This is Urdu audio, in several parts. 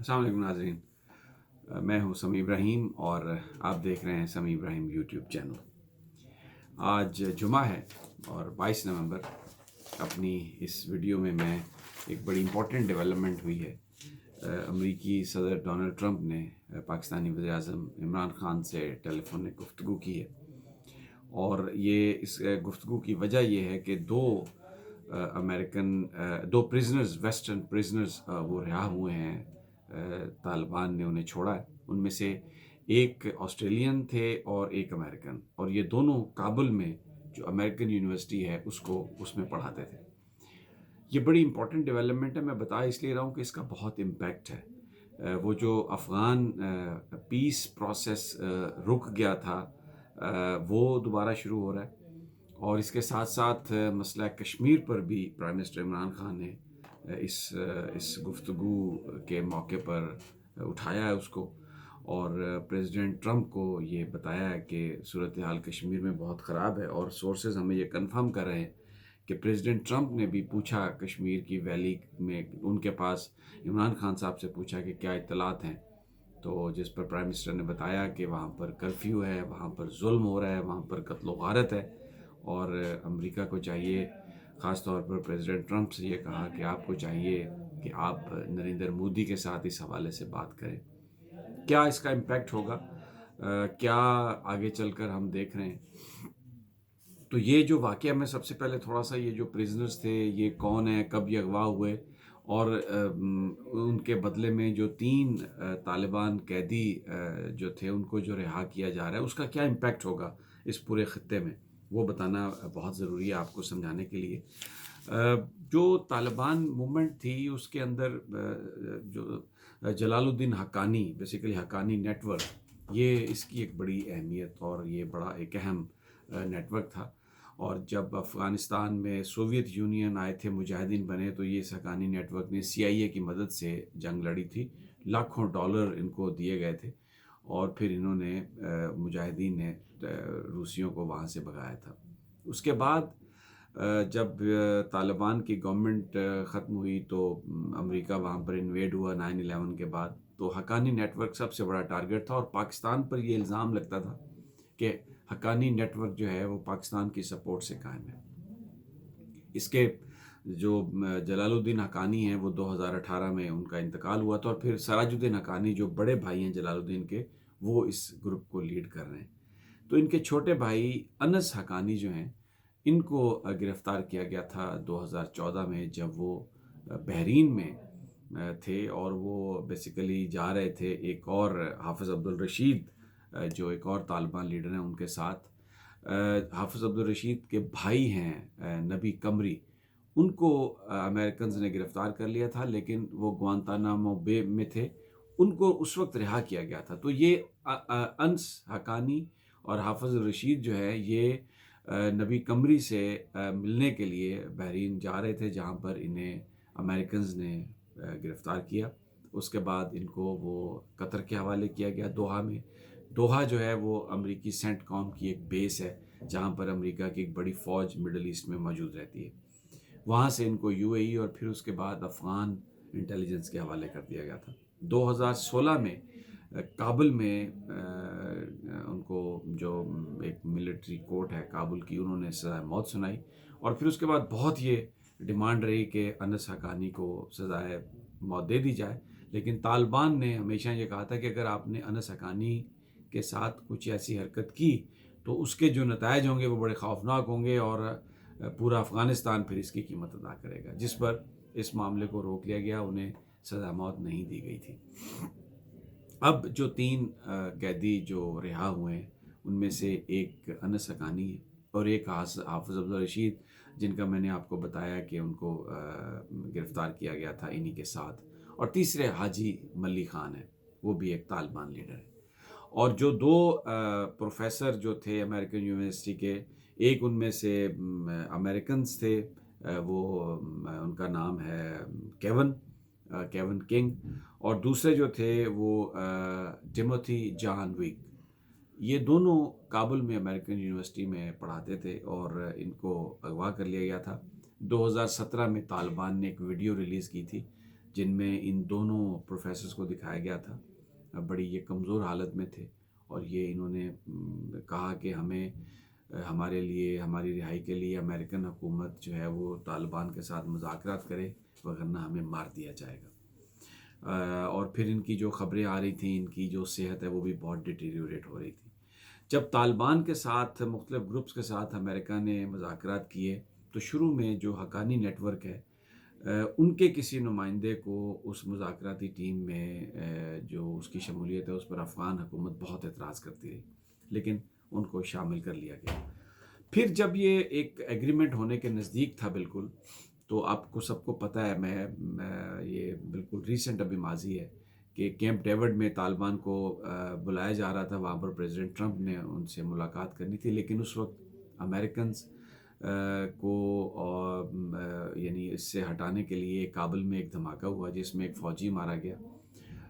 السلام علیکم ناظرین، میں ہوں سمیع ابراہیم اور آپ دیکھ رہے ہیں سمیع ابراہیم یوٹیوب چینل۔ آج جمعہ ہے اور 22 نومبر۔ اپنی اس ویڈیو میں ایک بڑی امپورٹنٹ ڈیولپمنٹ ہوئی ہے۔ امریکی صدر ڈونلڈ ٹرمپ نے پاکستانی وزیر اعظم عمران خان سے ٹیلی فونک گفتگو کی ہے، اور یہ اس گفتگو کی وجہ یہ ہے کہ دو پریزنرز، ویسٹرن پریزنرز وہ رہا ہوئے ہیں۔ طالبان نے انہیں چھوڑا ہے، ان میں سے ایک آسٹریلین تھے اور ایک امریکن، اور یہ دونوں کابل میں جو امریکن یونیورسٹی ہے اس میں پڑھاتے تھے۔ یہ بڑی امپورٹنٹ ڈیولپمنٹ ہے، میں بتا اس لیے رہا ہوں کہ اس کا بہت امپیکٹ ہے۔ وہ جو افغان پیس پروسیس رک گیا تھا، وہ دوبارہ شروع ہو رہا ہے، اور اس کے ساتھ ساتھ مسئلہ کشمیر پر بھی پرائم منسٹر عمران خان نے اس گفتگو کے موقع پر اٹھایا ہے اس کو، اور پریزیڈنٹ ٹرمپ کو یہ بتایا ہے کہ صورتحال کشمیر میں بہت خراب ہے، اور سورسز ہمیں یہ کنفرم کر رہے ہیں کہ پریزیڈنٹ ٹرمپ نے بھی پوچھا کشمیر کی ویلی میں، ان کے پاس عمران خان صاحب سے پوچھا کہ کیا اطلاعات ہیں، تو جس پر پرائم منسٹر نے بتایا کہ وہاں پر کرفیو ہے، وہاں پر ظلم ہو رہا ہے، وہاں پر قتل و غارت ہے، اور امریکہ کو چاہیے، خاص طور پر پریزیڈنٹ ٹرمپ سے یہ کہا کہ آپ کو چاہیے کہ آپ نریندر مودی کے ساتھ اس حوالے سے بات کریں۔ کیا اس کا امپیکٹ ہوگا، کیا آگے چل کر ہم دیکھ رہے ہیں؟ تو یہ جو واقعہ، میں سب سے پہلے تھوڑا سا یہ جو پریزنرز تھے یہ کون ہیں، کب یہ اغوا ہوئے، اور ان کے بدلے میں جو 3 طالبان قیدی جو تھے ان کو جو رہا کیا جا رہا ہے، اس کا کیا امپیکٹ ہوگا اس پورے خطے میں، وہ بتانا بہت ضروری ہے آپ کو سمجھانے کے لیے۔ جو طالبان موومنٹ تھی اس کے اندر جو Jalaluddin Haqqani, basically Haqqani network, یہ اس کی ایک بڑی اہمیت اور یہ بڑا ایک اہم نیٹ ورک تھا، اور جب افغانستان میں سوویت یونین آئے تھے، مجاہدین بنے، تو یہ حقانی نیٹ ورک نے CIA کی مدد سے جنگ لڑی تھی، لاکھوں ڈالر ان کو دیے گئے تھے، اور پھر انہوں نے مجاہدین نے روسیوں کو وہاں سے بھگایا تھا۔ اس کے بعد جب طالبان کی گورنمنٹ ختم ہوئی تو امریکہ وہاں پر انویڈ ہوا 9/11 کے بعد، تو حقانی نیٹ ورک سب سے بڑا ٹارگٹ تھا، اور پاکستان پر یہ الزام لگتا تھا کہ حقانی نیٹ ورک جو ہے وہ پاکستان کی سپورٹ سے قائم ہے۔ اس کے جو جلال الدین حقانی ہیں وہ 2018 میں ان کا انتقال ہوا تھا، اور پھر سراج الدین حقانی جو بڑے بھائی ہیں جلال الدین کے، وہ اس گروپ کو لیڈ کر رہے ہیں۔ تو ان کے چھوٹے بھائی انس حقانی جو ہیں، ان کو گرفتار کیا گیا تھا 2014 میں، جب وہ بحرین میں تھے، اور وہ بیسیکلی جا رہے تھے ایک اور حافظ عبدالرشید جو ایک اور طالبان لیڈر ہیں ان کے ساتھ۔ حافظ عبدالرشید کے بھائی ہیں نبی قمری، ان کو امریکنز نے گرفتار کر لیا تھا، لیکن وہ گوانتانامو بے میں تھے، ان کو اس وقت رہا کیا گیا تھا۔ تو یہ انس حقانی اور حافظ الرشید جو ہے یہ نبی قمری سے ملنے کے لیے بحرین جا رہے تھے، جہاں پر انہیں امریکنز نے گرفتار کیا۔ اس کے بعد ان کو وہ قطر کے حوالے کیا گیا دوحہ میں۔ دوحہ جو ہے وہ امریکی سینٹ کام کی ایک بیس ہے، جہاں پر امریکہ کی ایک بڑی فوج مڈل ایسٹ میں موجود رہتی ہے۔ وہاں سے ان کو UAE اور پھر اس کے بعد افغان انٹیلیجنس کے حوالے کر دیا گیا تھا۔ 2016 میں کابل میں ان کو جو ایک ملٹری کورٹ ہے کابل کی، انہوں نے سزائے موت سنائی، اور پھر اس کے بعد بہت یہ ڈیمانڈ رہی کہ انس حقانی کو سزائے موت دے دی جائے، لیکن طالبان نے ہمیشہ یہ کہا تھا کہ اگر آپ نے انس حقانی کے ساتھ کچھ ایسی حرکت کی تو اس کے جو نتائج ہوں گے وہ بڑے خوفناک ہوں گے، اور پورا افغانستان پھر اس کی قیمت ادا کرے گا، جس پر اس معاملے کو روک لیا گیا، انہیں سزا موت نہیں دی گئی تھی۔ اب جو 3 قیدی جو رہا ہوئے ہیں ان میں سے ایک انس حقانی ہے، اور ایک حافظ عبدالرشید، جن کا میں نے آپ کو بتایا کہ ان کو گرفتار کیا گیا تھا انہی کے ساتھ، اور تیسرے حاجی ملی خان ہے، وہ بھی ایک طالبان لیڈر ہے۔ اور جو 2 پروفیسر جو تھے امریکن یونیورسٹی کے، ایک ان میں سے امریکنز تھے، وہ ان کا نام ہے کیون کنگ، اور دوسرے جو تھے وہ ٹیموتھی جان ویک۔ یہ دونوں کابل میں امریکن یونیورسٹی میں پڑھاتے تھے، اور ان کو اغوا کر لیا گیا تھا۔ 2017 میں طالبان نے ایک ویڈیو ریلیز کی تھی جن میں ان دونوں پروفیسرز کو دکھایا گیا تھا، بڑی یہ کمزور حالت میں تھے، اور یہ انہوں نے کہا کہ ہمیں ہمارے لیے، ہماری رہائی کے لیے امریکن حکومت جو ہے وہ طالبان کے ساتھ مذاکرات کرے، وگرنہ ہمیں مار دیا جائے گا۔ اور پھر ان کی جو خبریں آ رہی تھیں، ان کی جو صحت ہے وہ بھی بہت ڈیٹیریوریٹ ہو رہی تھی۔ جب طالبان کے ساتھ، مختلف گروپس کے ساتھ امریکہ نے مذاکرات کیے، تو شروع میں جو حقانی نیٹ ورک ہے، ان کے کسی نمائندے کو اس مذاکراتی ٹیم میں جو اس کی شمولیت ہے اس پر افغان حکومت بہت اعتراض کرتی رہی، لیکن ان کو شامل کر لیا گیا۔ پھر جب یہ ایک ایگریمنٹ ہونے کے نزدیک تھا بالکل، تو آپ کو سب کو پتہ ہے، میں یہ بالکل ریسنٹ ابھی ماضی ہے کہ کیمپ ڈیوڈ میں طالبان کو بلایا جا رہا تھا، وہاں پر پریزیڈنٹ ٹرمپ نے ان سے ملاقات کرنی تھی، لیکن اس وقت امریکنز کو یعنی اس سے ہٹانے کے لیے کابل میں ایک دھماکہ ہوا جس میں ایک فوجی مارا گیا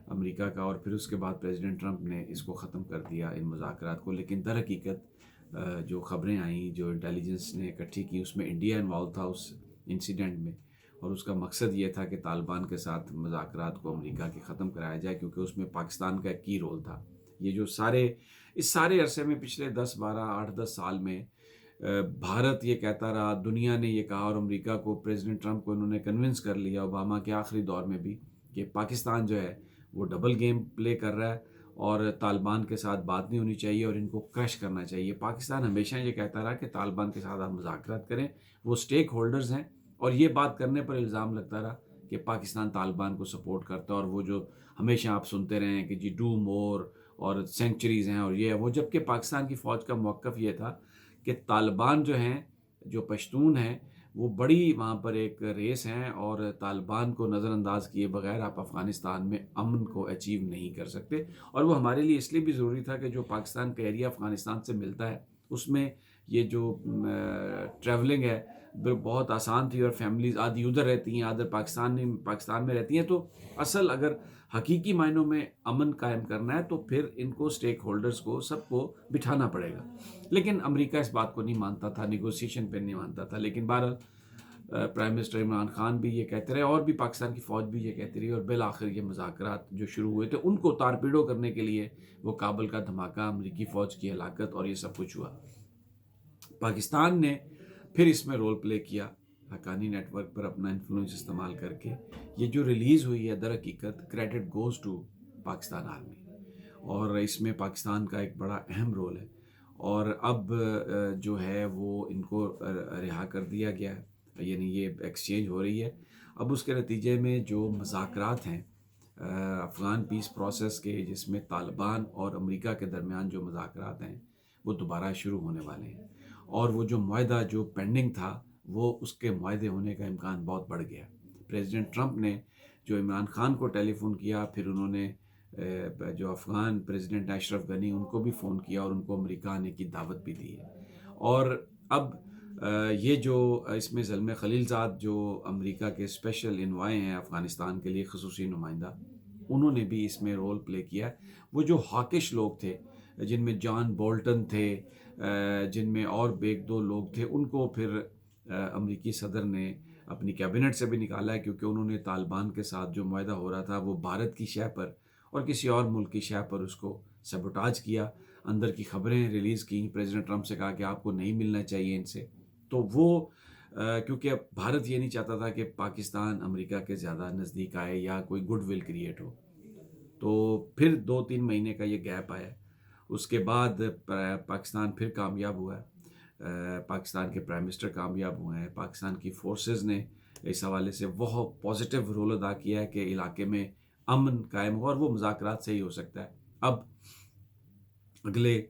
امریکہ کا، اور پھر اس کے بعد پریزیڈنٹ ٹرمپ نے اس کو ختم کر دیا، ان مذاکرات کو۔ لیکن در حقیقت جو خبریں آئیں، جو انٹیلیجنس نے اکٹھی کی، اس میں انڈیا انوالو تھا اس انسیڈنٹ میں، اور اس کا مقصد یہ تھا کہ طالبان کے ساتھ مذاکرات کو امریکہ کے ختم کرایا جائے، کیونکہ اس میں پاکستان کا ایک کی رول تھا۔ یہ جو اس سارے عرصے میں، پچھلے 8-10 سال میں بھارت یہ کہتا رہا، دنیا نے یہ کہا، اور امریکہ کو، پریزیڈنٹ ٹرمپ کو انہوں نے کنونس کر لیا اوباما کے آخری دور میں بھی، کہ پاکستان جو ہے وہ ڈبل گیم پلے کر رہا ہے، اور طالبان کے ساتھ بات نہیں ہونی چاہیے اور ان کو کرش کرنا چاہیے۔ پاکستان ہمیشہ یہ کہتا رہا کہ طالبان کے ساتھ آپ مذاکرات کریں، وہ سٹیک ہولڈرز ہیں، اور یہ بات کرنے پر الزام لگتا رہا کہ پاکستان طالبان کو سپورٹ کرتا ہے، اور وہ جو ہمیشہ آپ سنتے رہے ہیں کہ جی ڈو مور اور سینکچریز ہیں اور یہ ہے وہ، جبکہ پاکستان کی فوج کا موقف یہ تھا کہ طالبان جو ہیں، جو پشتون ہیں، وہ بڑی وہاں پر ایک ریس ہیں، اور طالبان کو نظر انداز کیے بغیر آپ افغانستان میں امن کو اچیو نہیں کر سکتے۔ اور وہ ہمارے لیے اس لیے بھی ضروری تھا کہ جو پاکستان کا ایریا افغانستان سے ملتا ہے، اس میں یہ جو ٹریولنگ ہے بہت آسان تھی، اور فیملیز آدھی ادھر رہتی ہیں، آدھر پاکستان میں رہتی ہیں، تو اصل اگر حقیقی معنوں میں امن قائم کرنا ہے تو پھر ان کو سٹیک ہولڈرز کو سب کو بٹھانا پڑے گا۔ لیکن امریکہ اس بات کو نہیں مانتا تھا، نیگوسیشن پہ نہیں مانتا تھا، لیکن بہرحال پرائم منسٹر عمران خان بھی یہ کہتے رہے، اور بھی پاکستان کی فوج بھی یہ کہتی رہی، اور بالآخر یہ مذاکرات جو شروع ہوئے تھے ان کو تارپیڈو کرنے کے لیے وہ کابل کا دھماکہ، امریکی فوج کی ہلاکت، اور یہ سب کچھ ہوا۔ پاکستان نے پھر اس میں رول پلے کیا، حقانی نیٹ ورک پر اپنا انفلوئنس استعمال کر کے۔ یہ جو ریلیز ہوئی ہے، در حقیقت credit goes to Pakistan army, اور اس میں پاکستان کا ایک بڑا اہم رول ہے، اور اب جو ہے وہ ان کو رہا کر دیا گیا ہے، یعنی یہ ایکسچینج ہو رہی ہے۔ اب اس کے نتیجے میں جو مذاکرات ہیں افغان پیس پروسیس کے، جس میں طالبان اور امریکہ کے درمیان جو مذاکرات ہیں وہ دوبارہ شروع ہونے والے ہیں، اور وہ جو معاہدہ جو پینڈنگ تھا، وہ اس کے معاہدے ہونے کا امکان بہت بڑھ گیا۔ پریزیڈنٹ ٹرمپ نے جو عمران خان کو ٹیلی فون کیا، پھر انہوں نے جو افغان پریزیڈنٹ اشرف غنی، ان کو بھی فون کیا، اور ان کو امریکہ آنے کی دعوت بھی دی ہے۔ اور اب یہ جو اس میں زلمے خلیل زاد جو امریکہ کے اسپیشل انوائے ہیں افغانستان کے لیے، خصوصی نمائندہ، انہوں نے بھی اس میں رول پلے کیا ہے۔ وہ جو ہاکش لوگ تھے، جن میں جان بولٹن تھے، جن میں اور ایک دو لوگ تھے، ان کو پھر امریکی صدر نے اپنی کیبنٹ سے بھی نکالا ہے، کیونکہ انہوں نے طالبان کے ساتھ جو معاہدہ ہو رہا تھا وہ بھارت کی شے پر اور کسی اور ملک کی شے پر اس کو سیبوٹاج کیا، اندر کی خبریں ریلیز کی، پریزیڈنٹ ٹرمپ سے کہا کہ آپ کو نہیں ملنا چاہیے ان سے۔ تو وہ کیونکہ بھارت یہ نہیں چاہتا تھا کہ پاکستان امریکہ کے زیادہ نزدیک آئے یا کوئی گڈ ول کریٹ ہو، تو پھر 2-3 مہینے کا یہ گیپ آیا۔ اس کے بعد پاکستان پھر کامیاب ہوا ہے، پاکستان کے پرائم منسٹر کامیاب ہوئے ہیں، پاکستان کی فورسز نے اس حوالے سے بہت پازیٹیو رول ادا کیا ہے کہ علاقے میں امن قائم ہو، اور وہ مذاکرات سے ہی ہو سکتا ہے۔ اب اگلے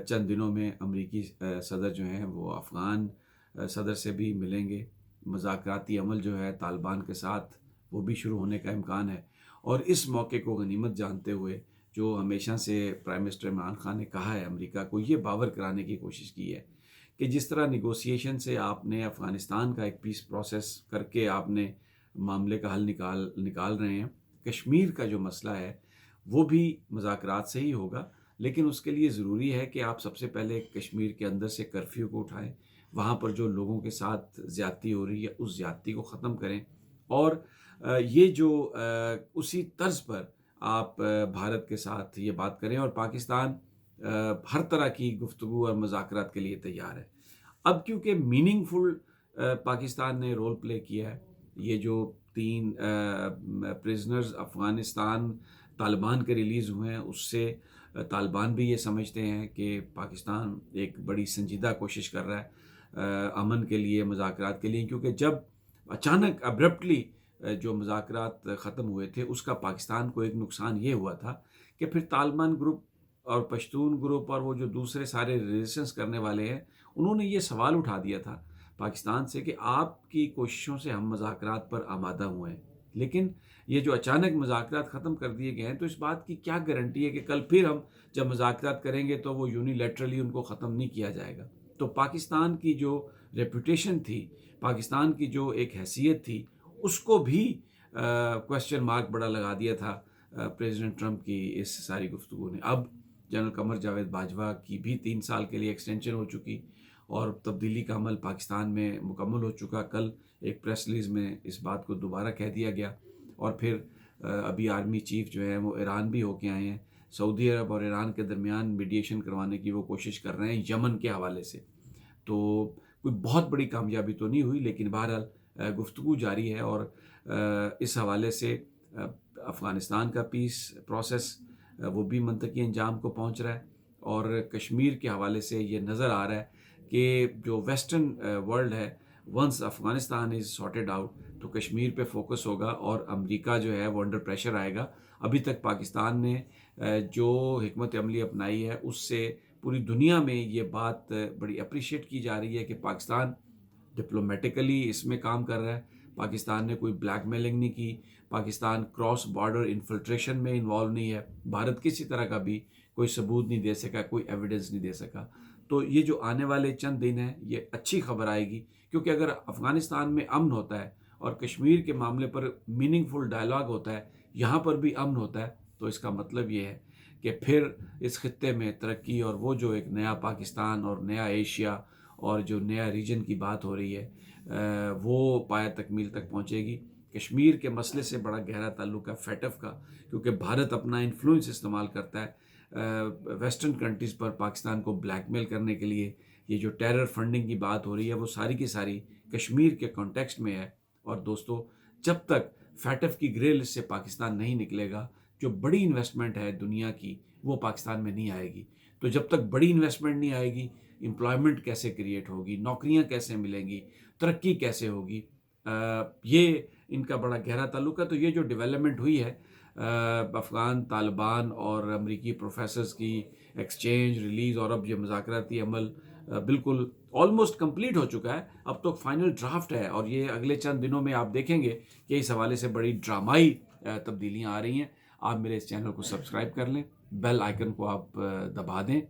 چند دنوں میں امریکی صدر جو ہیں وہ افغان صدر سے بھی ملیں گے، مذاکراتی عمل جو ہے طالبان کے ساتھ وہ بھی شروع ہونے کا امکان ہے۔ اور اس موقع کو غنیمت جانتے ہوئے، جو ہمیشہ سے پرائم منسٹر عمران خان نے کہا ہے، امریکہ کو یہ باور کرانے کی کوشش کی ہے کہ جس طرح نیگوسیشن سے آپ نے افغانستان کا ایک پیس پروسیس کر کے آپ نے معاملے کا حل نکال رہے ہیں، کشمیر کا جو مسئلہ ہے وہ بھی مذاکرات سے ہی ہوگا، لیکن اس کے لیے ضروری ہے کہ آپ سب سے پہلے کشمیر کے اندر سے کرفیو کو اٹھائیں، وہاں پر جو لوگوں کے ساتھ زیادتی ہو رہی ہے اس زیادتی کو ختم کریں، اور یہ جو اسی طرز پر آپ بھارت کے ساتھ یہ بات کریں، اور پاکستان ہر طرح کی گفتگو اور مذاکرات کے لیے تیار ہے۔ اب کیونکہ میننگ فل پاکستان نے رول پلے کیا ہے، یہ جو 3 پرزنرز افغانستان طالبان کے ریلیز ہوئے ہیں، اس سے طالبان بھی یہ سمجھتے ہیں کہ پاکستان ایک بڑی سنجیدہ کوشش کر رہا ہے امن کے لیے، مذاکرات کے لیے، کیونکہ جب اچانک ابرپٹلی جو مذاکرات ختم ہوئے تھے، اس کا پاکستان کو ایک نقصان یہ ہوا تھا کہ پھر طالبان گروپ اور پشتون گروپ اور وہ جو دوسرے سارے ریزسٹنس کرنے والے ہیں، انہوں نے یہ سوال اٹھا دیا تھا پاکستان سے کہ آپ کی کوششوں سے ہم مذاکرات پر آمادہ ہوئے ہیں، لیکن یہ جو اچانک مذاکرات ختم کر دیے گئے ہیں، تو اس بات کی کیا گارنٹی ہے کہ کل پھر ہم جب مذاکرات کریں گے تو وہ یونیلیٹرلی ان کو ختم نہیں کیا جائے گا؟ تو پاکستان کی جو ریپوٹیشن تھی، پاکستان کی جو ایک حیثیت تھی، اس کو بھی کوشچن مارک بڑا لگا دیا تھا پریزیڈنٹ ٹرمپ کی اس ساری گفتگو نے۔ اب جنرل قمر جاوید باجوہ کی بھی 3 سال کے لیے ایکسٹینشن ہو چکی، اور تبدیلی کا عمل پاکستان میں مکمل ہو چکا۔ کل ایک پریس ریلیز میں اس بات کو دوبارہ کہہ دیا گیا، اور پھر ابھی آرمی چیف جو ہیں وہ ایران بھی ہو کے آئے ہیں، سعودی عرب اور ایران کے درمیان میڈیشن کروانے کی وہ کوشش کر رہے ہیں یمن کے حوالے سے۔ تو کوئی بہت بڑی کامیابی تو نہیں ہوئی، لیکن بہرحال گفتگو جاری ہے، اور اس حوالے سے افغانستان کا پیس پروسیس وہ بھی منطقی انجام کو پہنچ رہا ہے، اور کشمیر کے حوالے سے یہ نظر آ رہا ہے کہ جو ویسٹرن ورلڈ ہے، ونس افغانستان از سارٹیڈ آؤٹ تو کشمیر پہ فوکس ہوگا، اور امریکہ جو ہے وہ انڈر پریشر آئے گا۔ ابھی تک پاکستان نے جو حکمت عملی اپنائی ہے، اس سے پوری دنیا میں یہ بات بڑی اپریشیٹ کی جا رہی ہے کہ پاکستان ڈپلومیٹیکلی اس میں کام کر رہا ہے، پاکستان نے کوئی بلیک میلنگ نہیں کی، پاکستان کراس بارڈر انفلٹریشن میں انوالو نہیں ہے، بھارت کسی طرح کا بھی کوئی ثبوت نہیں دے سکا، کوئی ایویڈنس نہیں دے سکا۔ تو یہ جو آنے والے چند دن ہیں، یہ اچھی خبر آئے گی، کیونکہ اگر افغانستان میں امن ہوتا ہے اور کشمیر کے معاملے پر میننگ فل ڈائلاگ ہوتا ہے، یہاں پر بھی امن ہوتا ہے، تو اس کا مطلب یہ ہے کہ پھر اس خطے میں ترقی، اور وہ جو ایک نیا پاکستان اور نیا ایشیا اور جو نیا ریجن کی بات ہو رہی ہے، وہ پایہ تکمیل تک پہنچے گی۔ کشمیر کے مسئلے سے بڑا گہرا تعلق ہے فیٹف کا، کیونکہ بھارت اپنا انفلوئنس استعمال کرتا ہے ویسٹرن کنٹریز پر پاکستان کو بلیک میل کرنے کے لیے۔ یہ جو ٹیرر فنڈنگ کی بات ہو رہی ہے، وہ ساری کی ساری کشمیر کے کانٹیکسٹ میں ہے۔ اور دوستو، جب تک فیٹف کی گرے لسٹ سے پاکستان نہیں نکلے گا، جو بڑی انویسٹمنٹ ہے دنیا کی، وہ پاکستان میں نہیں آئے گی۔ تو جب تک بڑی انویسٹمنٹ نہیں آئے گی، امپلائمنٹ کیسے کریٹ ہوگی، نوکریاں کیسے ملیں گی، ترقی کیسے ہوگی؟ یہ ان کا بڑا گہرا تعلق ہے۔ تو یہ جو ڈیولپمنٹ ہوئی ہے، افغان طالبان اور امریکی پروفیسرز کی ایکسچینج ریلیز، اور اب یہ مذاکراتی عمل بالکل آلموسٹ کمپلیٹ ہو چکا ہے، اب تو فائنل ڈرافٹ ہے، اور یہ اگلے چند دنوں میں آپ دیکھیں گے کہ اس حوالے سے بڑی ڈرامائی تبدیلیاں آ رہی ہیں۔ آپ میرے اس چینل کو سبسکرائب کر لیں، بیل آئیکن کو آپ دبا دیں،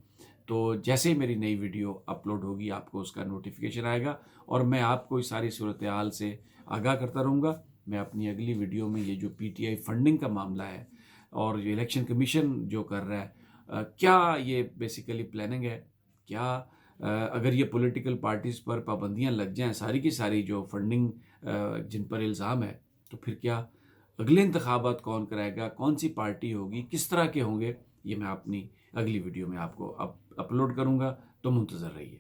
تو جیسے ہی میری نئی ویڈیو اپلوڈ ہوگی آپ کو اس کا نوٹیفیکیشن آئے گا، اور میں آپ کو اس ساری صورتحال سے آگاہ کرتا رہوں گا۔ میں اپنی اگلی ویڈیو میں یہ جو پی ٹی آئی فنڈنگ کا معاملہ ہے، اور یہ الیکشن کمیشن جو کر رہا ہے، کیا یہ بیسیکلی پلاننگ ہے؟ کیا اگر یہ پولیٹیکل پارٹیز پر پابندیاں لگ جائیں، ساری کی ساری جو فنڈنگ جن پر الزام ہے، تو پھر کیا اگلے انتخابات کون کرائے گا، کون سی پارٹی ہوگی، کس طرح کے ہوں گے؟ یہ میں اپنی اگلی ویڈیو میں آپ کو اپلوڈ کروں گا، تو منتظر رہیے۔